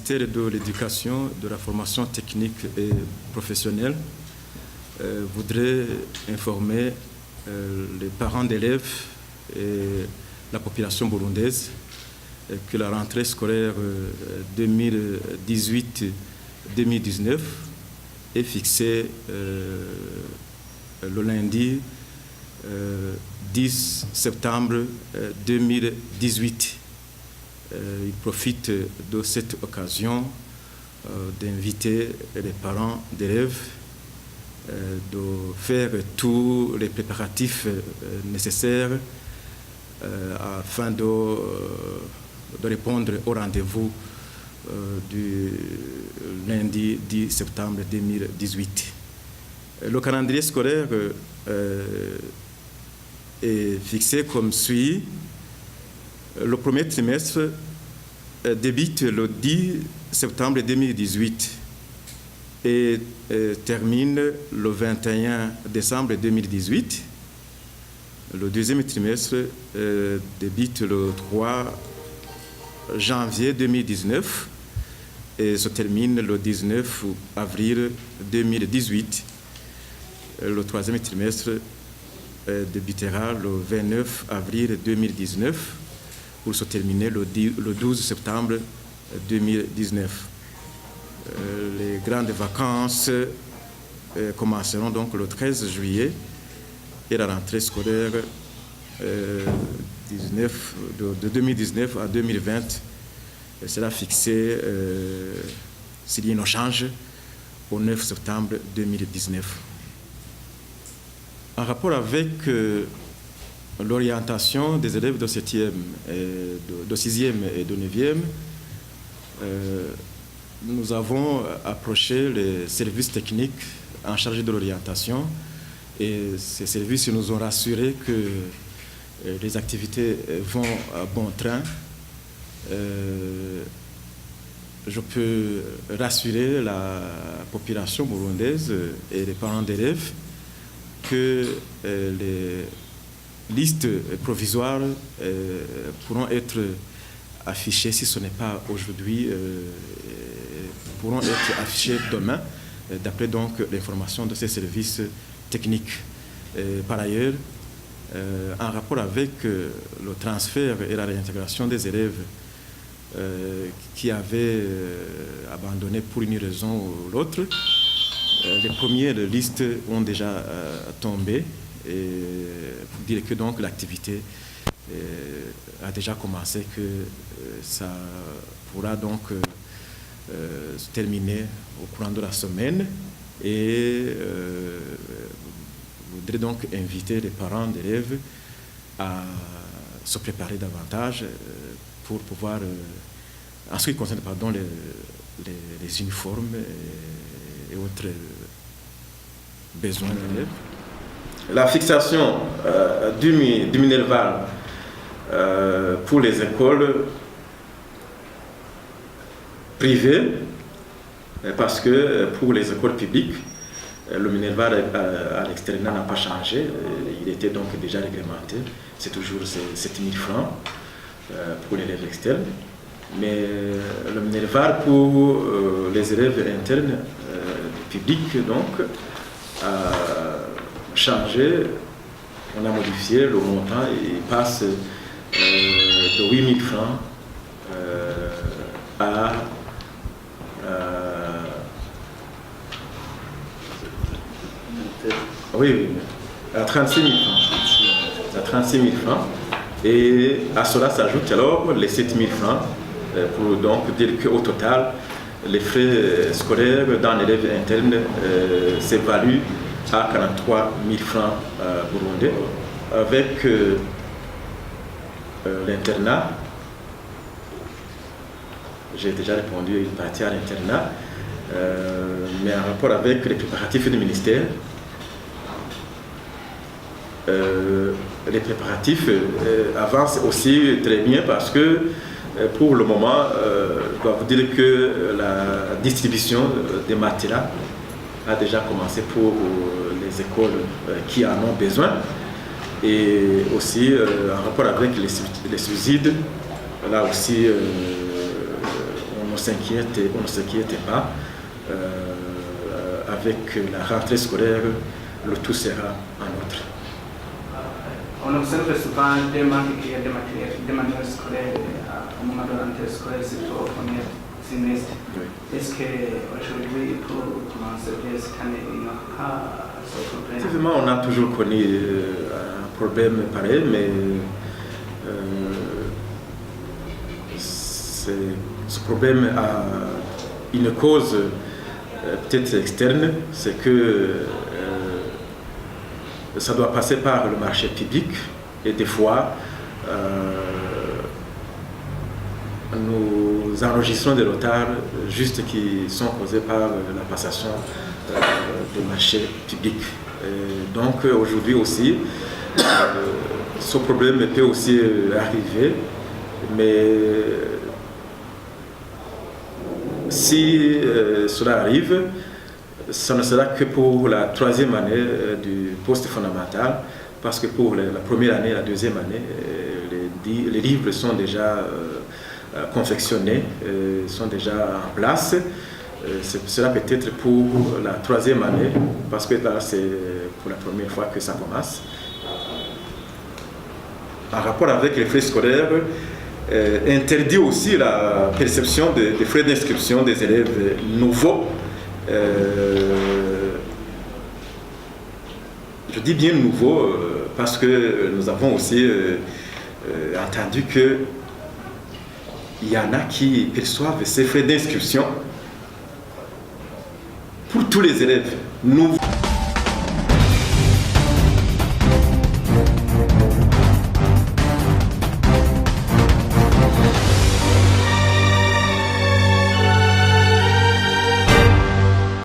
ministère de l'Éducation, de la formation technique et professionnelle voudrait informer les parents d'élèves et la population burundaise que la rentrée scolaire 2018-2019 est fixée le lundi 10 septembre 2018. Il profite de cette occasion d'inviter les parents d'élèves de faire tous les préparatifs nécessaires afin de répondre au rendez-vous du lundi 10 septembre 2018. Le calendrier scolaire est fixé comme suit. Le premier trimestre débute le 10 septembre 2018 et termine le 21 décembre 2018. Le deuxième trimestre débute le 3 janvier 2019 et se termine le 19 avril 2018. Le troisième trimestre débutera le 29 avril 2019 pour se terminer le 12 septembre 2019. Les grandes vacances commenceront donc le 13 juillet et la rentrée scolaire de 2019 à 2020 sera fixée, s'il y a un change, au 9 septembre 2019. En rapport avec l'orientation des élèves de 7e, de 6e et de 9e, nous avons approché les services techniques en charge de l'orientation et ces services nous ont rassuré que les activités vont à bon train. Je peux rassurer la population burundaise et les parents d'élèves que les listes provisoires pourront être affichées, si ce n'est pas aujourd'hui, pourront être affichées demain, d'après donc l'information de ces services techniques. Par ailleurs, en rapport avec le transfert et la réintégration des élèves qui avaient abandonné pour une raison ou l'autre, les premières listes ont déjà tombé et pour dire que donc l'activité a déjà commencé, que ça pourra donc se terminer au courant de la semaine et je voudrais donc inviter les parents d'élèves à se préparer davantage pour pouvoir, en ce qui concerne les uniformes et autres besoins d'élèves. La fixation du Minerval pour les écoles privées, parce que pour les écoles publiques, le Minerval à l'extérieur n'a pas changé, il était donc déjà réglementé, c'est toujours 7 000 francs pour l'élève externe. Mais le Minerval pour les élèves internes publics donc a changé, on a modifié le montant, il passe de 8 000 francs à 36 000 francs. À 36 000 francs. Et à cela s'ajoutent alors les 7 000 francs pour donc dire qu'au total, les frais scolaires dans l'élève interne s'évaluent à 43 000 francs burundais. Avec l'internat, j'ai déjà répondu à une partie à l'internat, mais en rapport avec les préparatifs du ministère, les préparatifs avancent aussi très bien parce que pour le moment, je dois vous dire que la distribution des matériels a déjà commencé pour les écoles qui en ont besoin. Et aussi en rapport avec les subsides, là aussi on ne s'inquiète pas. Avec la rentrée scolaire, le tout sera en ordre. On observe souvent des manques de manuels scolaires au moment de la rentrée scolaire, surtout au premier semestre. Oui. Est-ce qu'aujourd'hui, pour commencer cette année, il n'y a pas ce problème? Effectivement, on a toujours connu un problème pareil, mais ce problème a une cause peut-être externe, c'est que ça doit passer par le marché public et des fois nous enregistrons des retards juste qui sont causés par la passation des marchés publics. Et donc aujourd'hui aussi, ce problème peut aussi arriver, mais si cela arrive, ça ne sera que pour la troisième année du poste fondamental, parce que pour la première année et la deuxième année, les livres sont déjà confectionnés, sont déjà en place. Cela peut être pour la troisième année, parce que là, c'est pour la première fois que ça commence. En rapport avec les frais scolaires, interdit aussi la perception des frais d'inscription des élèves nouveaux. Je dis bien nouveaux parce que nous avons aussi entendu qu'il y en a qui perçoivent ces frais d'inscription pour tous les élèves nouveaux.